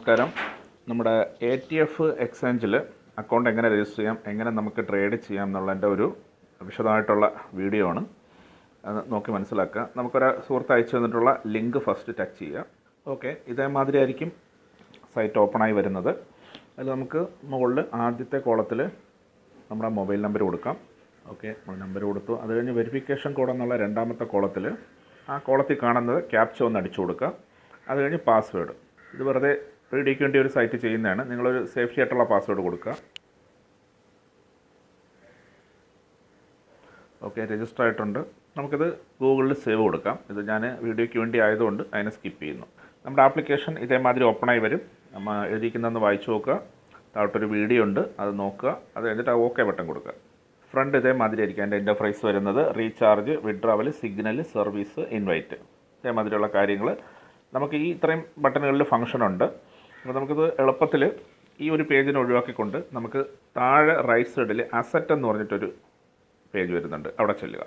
നമസ്കാരം. നമ്മുടെ ATF എക്സ്ചേഞ്ചിൽ അക്കൗണ്ട് എങ്ങനെ രജിസ്റ്റർ ചെയ്യാം, എങ്ങനെ നമുക്ക് ട്രേഡ് ചെയ്യാം എന്നുള്ളതിൻ്റെ ഒരു വിശദമായിട്ടുള്ള വീഡിയോ ആണ്. അത് നോക്കി മനസ്സിലാക്കുക. നമുക്കൊരു സുഹൃത്ത് അയച്ചു തന്നിട്ടുള്ള ലിങ്ക് ഫസ്റ്റ് ടച്ച് ചെയ്യുക. ഓക്കെ, ഇതേമാതിരി ആയിരിക്കും സൈറ്റ് ഓപ്പണായി വരുന്നത്. അതിൽ നമുക്ക് മുകളിൽ ആദ്യത്തെ കോളത്തിൽ നമ്മുടെ മൊബൈൽ നമ്പർ കൊടുക്കാം. ഓക്കെ, നമ്പർ കൊടുത്തു. അത് കഴിഞ്ഞ് വെരിഫിക്കേഷൻ കോഡ് എന്നുള്ള രണ്ടാമത്തെ കോളത്തിൽ ആ കോളത്തിൽ കാണുന്നത് ക്യാപ്ച ഒന്ന് അടിച്ചു കൊടുക്കുക. അത് കഴിഞ്ഞ് പാസ്വേഡ്. ഇത് വെറുതെ പേടിക്ക് വേണ്ടി ഒരു സൈറ്റ് ചെയ്യുന്നതാണ്. നിങ്ങളൊരു സേഫ്റ്റി ആയിട്ടുള്ള പാസ്വേഡ് കൊടുക്കുക. ഓക്കെ, രജിസ്റ്റർ ആയിട്ടുണ്ട്. നമുക്കിത് ഗൂഗിളിൽ സേവ് കൊടുക്കാം. ഇത് ഞാൻ വീഡിയോയ്ക്ക് വേണ്ടി ആയതുകൊണ്ട് അതിനെ സ്കിപ്പ് ചെയ്യുന്നു. നമ്മുടെ ആപ്ലിക്കേഷൻ ഇതേമാതിരി ഓപ്പണായി വരും. നമ്മൾ എഴുതിക്കുന്നതെന്ന് വായിച്ചു നോക്കുക. താഴോട്ടൊരു വീഡിയോ ഉണ്ട്, അത് നോക്കുക. അത് കഴിഞ്ഞിട്ട് ഓക്കെ ബട്ടൺ കൊടുക്കുക. ഫ്രണ്ട് ഇതേമാതിരി ആയിരിക്കും അതിൻ്റെ ഇൻ്റർഫേസ് വരുന്നത്. Recharge, withdrawal, signal, service, invite, ഇതേമാതിരിയുള്ള കാര്യങ്ങൾ നമുക്ക് ഈ ഇത്രയും ബട്ടണുകളിൽ ഫംഗ്ഷൻ ഉണ്ട്. അപ്പോൾ നമുക്കിത് എളുപ്പത്തിൽ ഈ ഒരു പേജിനെ ഒഴിവാക്കിക്കൊണ്ട് നമുക്ക് താഴെ റൈറ്റ് സൈഡിൽ അസറ്റ് എന്ന് പറഞ്ഞിട്ടൊരു പേജ് വരുന്നുണ്ട്, അവിടെ ചെല്ലുക.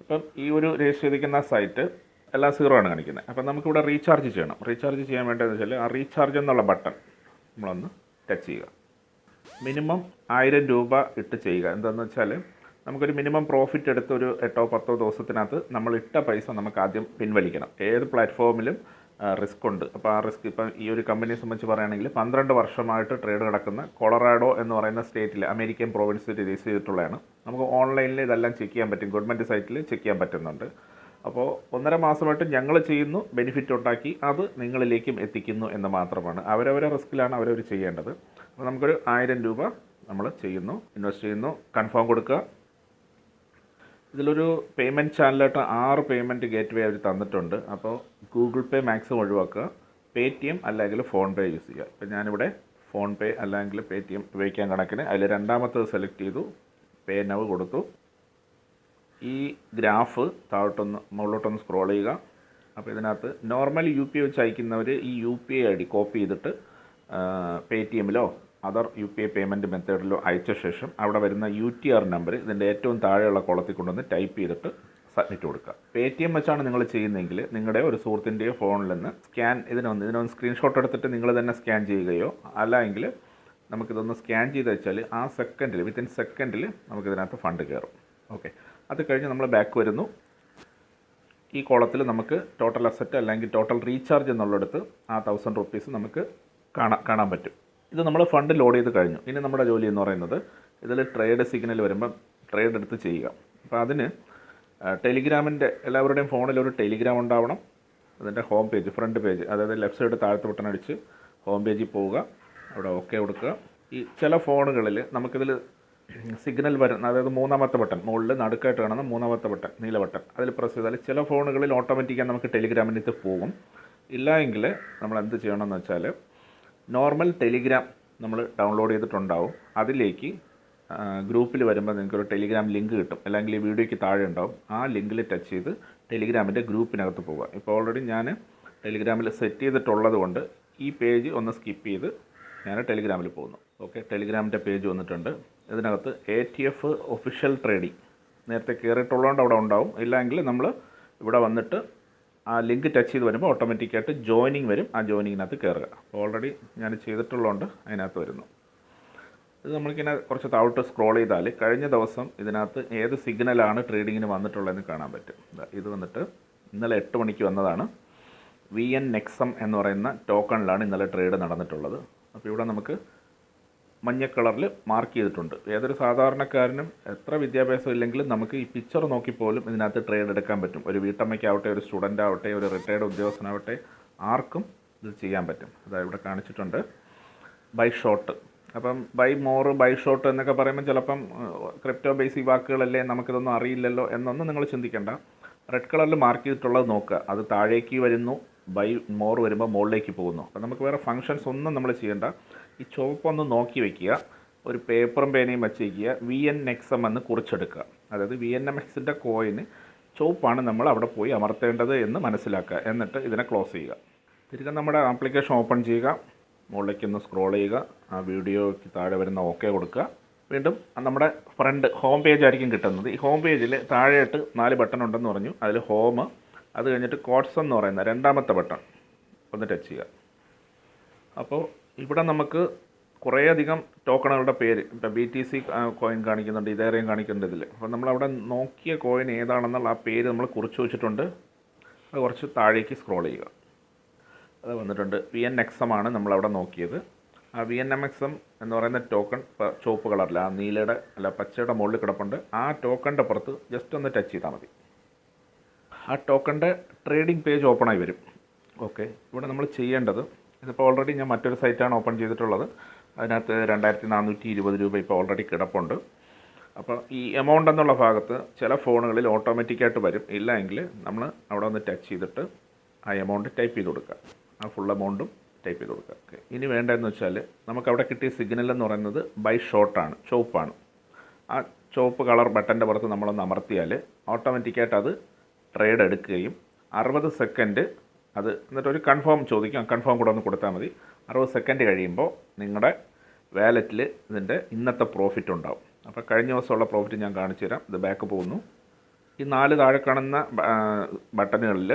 ഇപ്പം ഈ ഒരു രജിസ്റ്റർ ചെയ്തിരിക്കുന്ന സൈറ്റ് എല്ലാം 0 ആണ് കാണിക്കുന്നത്. അപ്പം നമുക്കിവിടെ റീചാർജ് ചെയ്യണം. റീചാർജ് ചെയ്യാൻ വേണ്ടതെന്ന് വെച്ചാൽ ആ റീചാർജ് എന്നുള്ള ബട്ടൺ നമ്മളൊന്ന് ടച്ച് ചെയ്യുക. മിനിമം 1000 രൂപ ഇട്ട് ചെയ്യുക. എന്താണെന്ന് വെച്ചാൽ നമുക്കൊരു മിനിമം പ്രോഫിറ്റ് എടുത്ത് ഒരു 8-10 ദിവസത്തിനകത്ത് നമ്മൾ ഇട്ട പൈസ നമുക്ക് ആദ്യം പിൻവലിക്കണം. ഏത് പ്ലാറ്റ്ഫോമിലും റിസ്ക് ഉണ്ട്. അപ്പോൾ ആ റിസ്ക് ഇപ്പം ഈ ഒരു കമ്പനിയെ സംബന്ധിച്ച് പറയുകയാണെങ്കിൽ 12 വർഷമായിട്ട് ട്രേഡ് കിടക്കുന്ന കൊളറാഡോ എന്ന് പറയുന്ന സ്റ്റേറ്റിൽ അമേരിക്കൻ പ്രോവിൻസിൽ രജിസ്റ്റർ ചെയ്തിട്ടുള്ളതാണ്. നമുക്ക് ഓൺലൈനിൽ ഇതെല്ലാം ചെക്ക് ചെയ്യാൻ പറ്റും. ഗവൺമെൻറ് സൈറ്റിൽ ചെക്ക് ചെയ്യാൻ പറ്റുന്നുണ്ട്. അപ്പോൾ 1.5 മാസമായിട്ട് ഞങ്ങൾ ചെയ്യുന്നു, ബെനിഫിറ്റ് ഉണ്ടാക്കി അത് നിങ്ങളിലേക്കും എത്തിക്കുന്നു എന്ന് മാത്രമാണ്. അവരവരെ റിസ്ക്കിലാണ് അവരവർ ചെയ്യേണ്ടത്. അപ്പോൾ നമുക്കൊരു 1000 രൂപ നമ്മൾ ചെയ്യുന്നു, ഇൻവെസ്റ്റ് ചെയ്യുന്നു, കൺഫേം കൊടുക്കുക. ഇതിലൊരു പേയ്മെൻറ്റ് ചാനലായിട്ട് 6 പേയ്മെൻറ്റ് ഗേറ്റ് വേ അവർ തന്നിട്ടുണ്ട്. അപ്പോൾ ഗൂഗിൾ പേ മാക്സിമം ഒഴിവാക്കുക. പേടിഎം അല്ലെങ്കിൽ ഫോൺ പേ യൂസ് ചെയ്യുക. ഇപ്പോൾ ഞാനിവിടെ ഫോൺ പേ അല്ലെങ്കിൽ പേടിഎം ഉപയോഗിക്കാൻ കണക്കിന് അതിൽ രണ്ടാമത്തത് സെലക്ട് ചെയ്തു, പേ നൗ കൊടുത്തു. ഈ ഗ്രാഫ് താഴോട്ടൊന്ന് മുകളിലോട്ടൊന്ന് സ്ക്രോൾ ചെയ്യുക. അപ്പോൾ ഇതിനകത്ത് നോർമൽ UPI വെച്ച് അയക്കുന്നവർ ഈ UPI ID കോപ്പി ചെയ്തിട്ട് പേടിഎമ്മിലോ അതർ UPI പേയ്മെൻറ്റ് മെത്തേഡിലോ അയച്ച ശേഷം അവിടെ വരുന്ന UTR നമ്പർ ഇതിൻ്റെ ഏറ്റവും താഴെയുള്ള കോളത്തിൽ കൊണ്ടുവന്ന് ടൈപ്പ് ചെയ്തിട്ട് സബ്മിറ്റ് കൊടുക്കുക. പേടിഎം വെച്ചാണ് നിങ്ങൾ ചെയ്യുന്നതെങ്കിൽ നിങ്ങളുടെ ഒരു സുഹൃത്തിൻ്റെയോ ഫോണിൽ നിന്ന് ഇതിനൊന്ന് സ്ക്രീൻഷോട്ട് എടുത്തിട്ട് നിങ്ങൾ തന്നെ സ്കാൻ ചെയ്യുകയോ അല്ലെങ്കിൽ നമുക്കിതൊന്ന് സ്കാൻ ചെയ്ത് വെച്ചാൽ ആ സെക്കൻഡിൽ വിത്തിൻ സെക്കൻഡിൽ നമുക്കിതിനകത്ത് ഫണ്ട് കയറും. ഓക്കെ, അത് കഴിഞ്ഞ് നമ്മൾ ബാക്ക് വരുന്നു. ഈ കോളത്തിൽ നമുക്ക് ടോട്ടൽ അസറ്റ് അല്ലെങ്കിൽ ടോട്ടൽ റീചാർജ് എന്നുള്ളിടത്ത് ആ 1000 റുപ്പീസ് നമുക്ക് കാണാൻ പറ്റും. ഇത് നമ്മൾ ഫണ്ട് ലോഡ് ചെയ്ത് കഴിഞ്ഞു. ഇനി നമ്മുടെ ജോലി എന്ന് പറയുന്നത് ഇതിൽ ട്രേഡ് സിഗ്നൽ വരുമ്പം ട്രേഡ് എടുത്ത് ചെയ്യുക. അപ്പോൾ അതിന് ടെലിഗ്രാമിൻ്റെ എല്ലാവരുടെയും ഫോണിൽ ഒരു ടെലിഗ്രാം ഉണ്ടാവണം. അതിൻ്റെ ഹോം പേജ്, ഫ്രണ്ട് പേജ്, അതായത് ലെഫ്റ്റ് സൈഡ് താഴത്തെ ബട്ടൺ അടിച്ച് ഹോം പേജിൽ പോവുക. അവിടെ ഓക്കെ കൊടുക്കുക. ഈ ചില ഫോണുകളിൽ നമുക്കിതിൽ സിഗ്നൽ വരുന്ന, അതായത് 3ാമത്തെ ബട്ടൺ മുകളിൽ നടുക്കായിട്ട് കാണുന്ന 3ാമത്തെ ബട്ടൺ, നീല ബട്ടൺ, അതിൽ പ്രസ് ചെയ്താൽ ചില ഫോണുകളിൽ ഓട്ടോമാറ്റിക്കായി നമുക്ക് ടെലിഗ്രാമിനകത്ത് പോകും. ഇല്ല എങ്കിൽ നമ്മൾ എന്ത് ചെയ്യണമെന്ന് വെച്ചാൽ നോർമൽ ടെലിഗ്രാം നമ്മൾ ഡൗൺലോഡ് ചെയ്തിട്ടുണ്ടാവും. അതിലേക്ക് ഗ്രൂപ്പിൽ വരുമ്പോൾ നിങ്ങൾക്കൊരു ടെലിഗ്രാം ലിങ്ക് കിട്ടും, അല്ലെങ്കിൽ ഈ വീഡിയോയ്ക്ക് താഴെ ഉണ്ടാവും. ആ ലിങ്കിൽ ടച്ച് ചെയ്ത് ടെലിഗ്രാമിൻ്റെ ഗ്രൂപ്പിനകത്ത് പോവുക. ഇപ്പോൾ ഓൾറെഡി ഞാൻ ടെലിഗ്രാമിൽ സെറ്റ് ചെയ്തിട്ടുള്ളത് കൊണ്ട് ഈ പേജ് ഒന്ന് സ്കിപ്പ് ചെയ്ത് ഞാൻ ടെലിഗ്രാമിൽ പോകുന്നു. ഓക്കെ, ടെലിഗ്രാമിൻ്റെ പേജ് വന്നിട്ടുണ്ട്. ഇതിനകത്ത് ATF ഒഫീഷ്യൽ ട്രേഡിംഗ് നേരത്തെ കയറിയിട്ടുള്ളതുകൊണ്ട് അവിടെ ഉണ്ടാവും. ഇല്ലെങ്കിൽ നമ്മൾ ഇവിടെ വന്നിട്ട് ആ ലിങ്ക് ടച്ച് ചെയ്ത് വരുമ്പോൾ ഓട്ടോമാറ്റിക്കായിട്ട് ജോയിനിങ് വരും. ആ ജോയിനിങ്ങിനകത്ത് കയറുക. ഓൾറെഡി ഞാൻ ചെയ്തിട്ടുള്ളതുകൊണ്ട് അതിനകത്ത് വരുന്നു. ഇത് നമ്മൾക്കിങ്ങനെ കുറച്ച് താഴോട്ട് സ്ക്രോൾ ചെയ്താൽ കഴിഞ്ഞ ദിവസം ഇതിനകത്ത് ഏത് സിഗ്നലാണ് ട്രേഡിങ്ങിന് വന്നിട്ടുള്ളതെന്ന് കാണാൻ പറ്റും. ഇത് വന്നിട്ട് ഇന്നലെ 8 മണിക്ക് വന്നതാണ്. VN-NEXUM എന്ന് പറയുന്ന ടോക്കണിലാണ് ഇന്നലെ ട്രേഡ് നടന്നിട്ടുള്ളത്. അപ്പോൾ ഇവിടെ നമുക്ക് മഞ്ഞ കളറിൽ മാർക്ക് ചെയ്തിട്ടുണ്ട്. ഏതൊരു സാധാരണക്കാരനും എത്ര വിദ്യാഭ്യാസം ഇല്ലെങ്കിലും നമുക്ക് ഈ പിക്ചർ നോക്കിപ്പോലും ഇതിനകത്ത് ട്രേഡ് എടുക്കാൻ പറ്റും. ഒരു വീട്ടമ്മയ്ക്കാവട്ടെ, ഒരു സ്റ്റുഡൻ്റ് ആവട്ടെ, ഒരു റിട്ടയർഡ് ഉദ്യോഗസ്ഥനാവട്ടെ, ആർക്കും ഇത് ചെയ്യാൻ പറ്റും. അതായത് ഇവിടെ കാണിച്ചിട്ടുണ്ട് ബൈ ഷോർട്ട്. അപ്പം ബൈ മോർ, ബൈ ഷോർട്ട് എന്നൊക്കെ പറയുമ്പോൾ ചിലപ്പം ക്രിപ്റ്റോ ബേസിക് വാക്കുകളല്ലേ, നമുക്കിതൊന്നും അറിയില്ലല്ലോ എന്നൊന്നും നിങ്ങൾ ചിന്തിക്കേണ്ട. റെഡ് കളറിൽ മാർക്ക് ചെയ്തിട്ടുള്ളത് നോക്കുക. അത് താഴേക്ക് വരുന്നു, ബൈ മോർ വരുമ്പോൾ മുകളിലേക്ക് പോകുന്നു. അപ്പോൾ നമുക്ക് വേറെ ഫങ്ഷൻസ് ഒന്നും നമ്മൾ ചെയ്യേണ്ട. ഈ ചുവപ്പൊന്ന് നോക്കി വയ്ക്കുക, ഒരു പേപ്പറും പേനയും വെച്ച് വയ്ക്കുക. VN-NEXUM എന്ന് കുറിച്ചെടുക്കുക. അതായത് VNMX-ൻ്റെ കോയിന് ചുവപ്പാണ് നമ്മൾ അവിടെ പോയി അമർത്തേണ്ടത് എന്ന് മനസ്സിലാക്കുക. എന്നിട്ട് ഇതിനെ ക്ലോസ് ചെയ്യുക. തിരികെ നമ്മുടെ ആപ്ലിക്കേഷൻ ഓപ്പൺ ചെയ്യുക. മുകളിലേക്കൊന്ന് സ്ക്രോൾ ചെയ്യുക. ആ വീഡിയോയ്ക്ക് താഴെ വരുന്ന ഓക്കെ കൊടുക്കുക. വീണ്ടും നമ്മുടെ ഫ്രണ്ട് ഹോം പേജ് ആയിരിക്കും കിട്ടുന്നത്. ഈ ഹോം പേജിൽ താഴെയായിട്ട് 4 ബട്ടൺ ഉണ്ടെന്ന് പറഞ്ഞു. അതിൽ ഹോം, അത് കഴിഞ്ഞിട്ട് കോഡ്സ് എന്ന് പറയുന്ന രണ്ടാമത്തെ ബട്ടൺ ഒന്ന് ടച്ച് ചെയ്യുക. അപ്പോൾ ഇവിടെ നമുക്ക് കുറേയധികം ടോക്കണുകളുടെ പേര്, ഇപ്പോൾ BTC കോയിൻ കാണിക്കുന്നുണ്ട്, ഇതേറെയും കാണിക്കുന്നുണ്ട് ഇതിൽ. അപ്പോൾ നമ്മളവിടെ നോക്കിയ കോയിൻ ഏതാണെന്നുള്ള ആ പേര് നമ്മൾ കുറിച്ച് വെച്ചിട്ടുണ്ട്. അത് കുറച്ച് താഴേക്ക് സ്ക്രോൾ ചെയ്യുക. അത് വന്നിട്ടുണ്ട്. VNXM ആണ് നമ്മളവിടെ നോക്കിയത്. ആ VNMXM എന്ന് പറയുന്ന ടോക്കൺ ഇപ്പോൾ ചുവപ്പ് കളറിൽ ആ നീലയുടെ അല്ല പച്ചയുടെ മുകളിൽ കിടപ്പുണ്ട്. ആ ടോക്കണിൻ്റെ പുറത്ത് ജസ്റ്റ് ഒന്ന് ടച്ച് ചെയ്താൽ മതി. ആ ടോക്കണിൻ്റെ ട്രേഡിംഗ് പേജ് ഓപ്പണായി വരും. ഓക്കെ, ഇവിടെ നമ്മൾ ചെയ്യേണ്ടത്, ഇതിപ്പോൾ ഓൾറെഡി ഞാൻ മറ്റൊരു സൈറ്റാണ് ഓപ്പൺ ചെയ്തിട്ടുള്ളത്. അതിനകത്ത് 2420 രൂപ ഇപ്പോൾ ഓൾറെഡി കിടപ്പുണ്ട്. അപ്പോൾ ഈ എമൗണ്ട് എന്നുള്ള ഭാഗത്ത് ചില ഫോണുകളിൽ ഓട്ടോമാറ്റിക്കായിട്ട് വരും. ഇല്ല എങ്കിൽ നമ്മൾ അവിടെ ഒന്ന് ടച്ച് ചെയ്തിട്ട് ആ എമൗണ്ട് ടൈപ്പ് ചെയ്ത് കൊടുക്കുക. ആ ഫുൾ എമൗണ്ടും ടൈപ്പ് ചെയ്ത് കൊടുക്കുക. ഓക്കെ, ഇനി വേണ്ടതെന്ന് വെച്ചാൽ നമുക്കവിടെ കിട്ടിയ സിഗ്നൽ എന്ന് പറയുന്നത് ബൈ ഷോർട്ടാണ്, ചുവപ്പാണ്. ആ ചുവപ്പ് കളർ ബട്ടൻ്റെ പുറത്ത് നമ്മളൊന്ന് അമർത്തിയാൽ ഓട്ടോമാറ്റിക്കായിട്ട് അത് ട്രേഡ് എടുക്കുകയും 60 സെക്കൻഡ് അത് എന്നിട്ട് ഒരു കൺഫേം ചോദിക്കും. കൺഫേം കൂടെ ഒന്ന് കൊടുത്താൽ മതി. 60 സെക്കൻഡ് കഴിയുമ്പോൾ നിങ്ങളുടെ വാലറ്റിൽ ഇതിൻ്റെ ഇന്നത്തെ പ്രോഫിറ്റ് ഉണ്ടാവും. അപ്പോൾ കഴിഞ്ഞ ദിവസമുള്ള പ്രോഫിറ്റ് ഞാൻ കാണിച്ചു തരാം. ഇത് ബാക്ക് പോകുന്നു. ഈ 4 താഴെ കാണുന്ന ബട്ടണുകളിൽ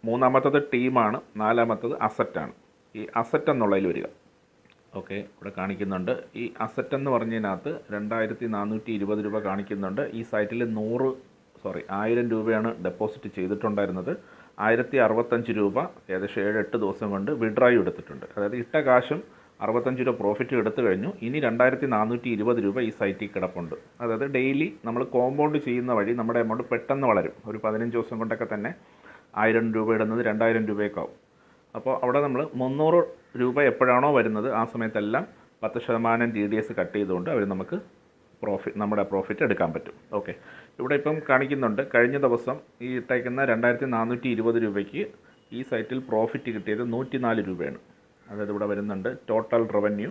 മൂന്നാമത്തത് ടീമാണ്, നാലാമത്തത് അസറ്റാണ്. ഈ അസറ്റ് എന്നുള്ളതിൽ വരിക. ഓക്കെ, ഇവിടെ കാണിക്കുന്നുണ്ട്. ഈ അസറ്റ് എന്ന് പറഞ്ഞതിനകത്ത് 2420 രൂപ കാണിക്കുന്നുണ്ട്. ഈ സൈറ്റിൽ 1000 രൂപയാണ് ഡെപ്പോസിറ്റ് ചെയ്തിട്ടുണ്ടായിരുന്നത്. 1065 രൂപ ഏകദേശം 7-8 ദിവസം കൊണ്ട് വിഡ്രായും എടുത്തിട്ടുണ്ട്. അതായത് ഇട്ട കാശും 65 രൂപ പ്രോഫിറ്റ് എടുത്തു കഴിഞ്ഞു. ഇനി 2420 രൂപ ഈ സൈറ്റിൽ കിടപ്പുണ്ട്. അതായത് ഡെയിലി നമ്മൾ കോമ്പൗണ്ട് ചെയ്യുന്ന വഴി നമ്മുടെ എമൗണ്ട് പെട്ടെന്ന് വളരും. ഒരു 15 ദിവസം കൊണ്ടൊക്കെ തന്നെ 1000 രൂപ ഇടുന്നത് 2000 രൂപയൊക്കെയാവും. അപ്പോൾ അവിടെ നമ്മൾ 300 രൂപ എപ്പോഴാണോ വരുന്നത് ആ സമയത്തെല്ലാം 10% TDS കട്ട് ചെയ്തുകൊണ്ട് അവർ നമുക്ക് നമ്മുടെ പ്രോഫിറ്റ് എടുക്കാൻ പറ്റും. ഓക്കെ, ഇവിടെ ഇപ്പം കാണിക്കുന്നുണ്ട് കഴിഞ്ഞ ദിവസം ഈ ഇട്ടേക്കുന്ന 2420 രൂപയ്ക്ക് ഈ സൈറ്റിൽ പ്രോഫിറ്റ് കിട്ടിയത് 104 രൂപയാണ്. അതായത് ഇവിടെ വരുന്നുണ്ട് ടോട്ടൽ റവന്യൂ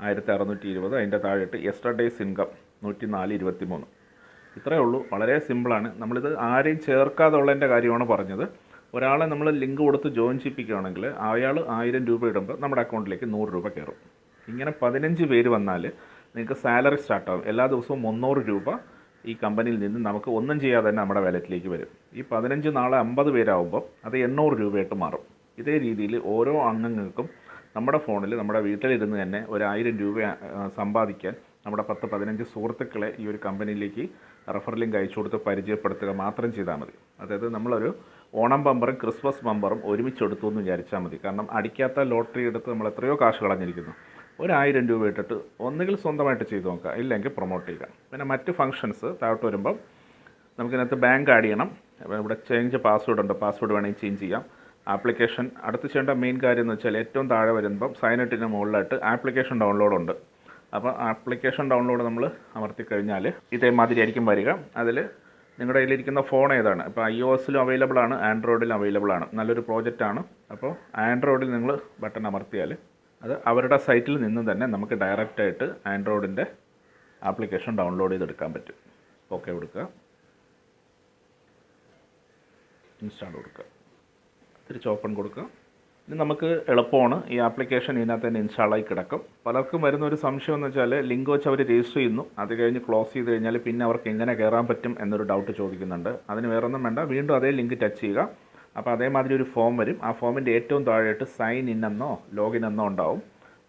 1620, അതിൻ്റെ താഴെയിട്ട് യെസ്റ്റർഡേയ്സ് ഇൻകം 104.23. ഇത്രയേ ഉള്ളൂ. വളരെ സിമ്പിളാണ്. നമ്മളിത് ആരെയും ചേർക്കാതെ ഉള്ളതിൻ്റെ കാര്യമാണ് പറഞ്ഞത്. ഒരാളെ നമ്മൾ ലിങ്ക് കൊടുത്ത് ജോയിൻ ചെയ്യിപ്പിക്കുകയാണെങ്കിൽ അയാൾ 1000 രൂപ ഇടുമ്പോൾ നമ്മുടെ അക്കൗണ്ടിലേക്ക് 100 രൂപ കയറും. ഇങ്ങനെ 15 പേര് വന്നാൽ നിങ്ങൾക്ക് സാലറി സ്റ്റാർട്ടാകും. എല്ലാ ദിവസവും 300 രൂപ ഈ കമ്പനിയിൽ നിന്ന് നമുക്ക് ഒന്നും ചെയ്യാതെ തന്നെ നമ്മുടെ വാലറ്റിലേക്ക് വരും. ഈ 15 നാളെ 50 പേരാകുമ്പോൾ അത് 800 രൂപയായിട്ട് മാറും. ഇതേ രീതിയിൽ ഓരോ അംഗങ്ങൾക്കും നമ്മുടെ ഫോണിൽ നമ്മുടെ വീട്ടിലിരുന്ന് തന്നെ 1000 രൂപ സമ്പാദിക്കാൻ നമ്മുടെ 10-15 സുഹൃത്തുക്കളെ ഈ ഒരു കമ്പനിയിലേക്ക് റെഫർ ലിങ്ക് അയച്ചു കൊടുത്ത് പരിചയപ്പെടുത്തുക മാത്രം ചെയ്താൽ മതി. അതായത് നമ്മളൊരു ഓണം ബമ്പറും ക്രിസ്മസ് ബമ്പറും ഒരുമിച്ചെടുത്തു എന്ന് വിചാരിച്ചാൽ മതി. കാരണം അടിക്കാത്ത ലോട്ടറി എടുത്ത് നമ്മൾ എത്രയോ കാശ് കളഞ്ഞിരിക്കുന്നു. 1000 രൂപ ഇട്ടിട്ട് ഒന്നുകിൽ സ്വന്തമായിട്ട് ചെയ്ത് നോക്കുക, ഇല്ലെങ്കിൽ പ്രൊമോട്ട് ചെയ്യുക. പിന്നെ മറ്റ് ഫങ്ഷൻസ് താഴോട്ട് വരുമ്പം നമുക്കിതിനകത്ത് ബാങ്ക് ആഡ് ചെയ്യണം. ഇവിടെ ചേഞ്ച് പാസ്വേഡ് ഉണ്ട്, പാസ്വേഡ് വേണമെങ്കിൽ ചേഞ്ച് ചെയ്യാം. ആപ്ലിക്കേഷൻ അടുത്ത് ചെയ്യേണ്ട മെയിൻ കാര്യം എന്ന് വെച്ചാൽ ഏറ്റവും താഴെ വരുമ്പം സൈനട്ടിന് മുകളിലായിട്ട് ആപ്ലിക്കേഷൻ ഡൗൺലോഡ് ഉണ്ട്. അപ്പോൾ ആപ്ലിക്കേഷൻ ഡൗൺലോഡ് നമ്മൾ അമർത്തി കഴിഞ്ഞാൽ ഇതേമാതിരി ആയിരിക്കും വരിക. അതിൽ നിങ്ങളുടെ കയ്യിലിരിക്കുന്ന ഫോൺ ഏതാണ്, ഇപ്പോൾ iOSലും അവൈലബിൾ ആണ്, ആൻഡ്രോയിഡിലും അവൈലബിൾ ആണ്. നല്ലൊരു പ്രോജക്റ്റാണ്. അപ്പോൾ ആൻഡ്രോയിഡിൽ നിങ്ങൾ ബട്ടൺ അമർത്തിയാൽ അത് അവരുടെ സൈറ്റിൽ നിന്ന് തന്നെ നമുക്ക് ഡയറക്റ്റായിട്ട് ആൻഡ്രോയിഡിൻ്റെ ആപ്ലിക്കേഷൻ ഡൗൺലോഡ് ചെയ്തെടുക്കാൻ പറ്റും. ഓക്കെ കൊടുക്കുക, ഇൻസ്റ്റാൾ കൊടുക്കുക, തിരിച്ച് ഓപ്പൺ കൊടുക്കുക. ഇനി നമുക്ക് എളുപ്പമാണ്. ഈ ആപ്ലിക്കേഷൻ ഇതിനകത്ത് തന്നെ ഇൻസ്റ്റാളായി കിടക്കും. പലർക്കും വരുന്ന ഒരു സംശയം എന്ന് വെച്ചാൽ ലിങ്ക് വെച്ച് അവർ രജിസ്റ്റർ ചെയ്യുന്നു, അത് കഴിഞ്ഞ് ക്ലോസ് ചെയ്ത് കഴിഞ്ഞാൽ പിന്നെ അവർക്ക് എങ്ങനെ കയറാൻ പറ്റും എന്നൊരു ഡൗട്ട് ചോദിക്കുന്നുണ്ട്. അതിന് വേറൊന്നും വേണ്ട, വീണ്ടും അതേ ലിങ്ക് ടച്ച് ചെയ്യുക. അപ്പോൾ അതേമാതിരി ഒരു ഫോം വരും. ആ ഫോമിൻ്റെ ഏറ്റവും താഴെയായിട്ട് സൈൻ ഇൻ എന്നോ ലോഗിൻ എന്നോ ഉണ്ടാവും.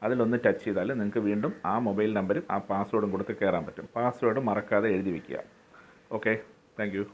അതിലൊന്ന് ടച്ച് ചെയ്താൽ നിങ്ങൾക്ക് വീണ്ടും ആ മൊബൈൽ നമ്പരും ആ പാസ്വേഡും കൊടുത്ത് കയറാൻ പറ്റും. പാസ്വേഡ് മറക്കാതെ എഴുതി വയ്ക്കുക. Okay, thank you.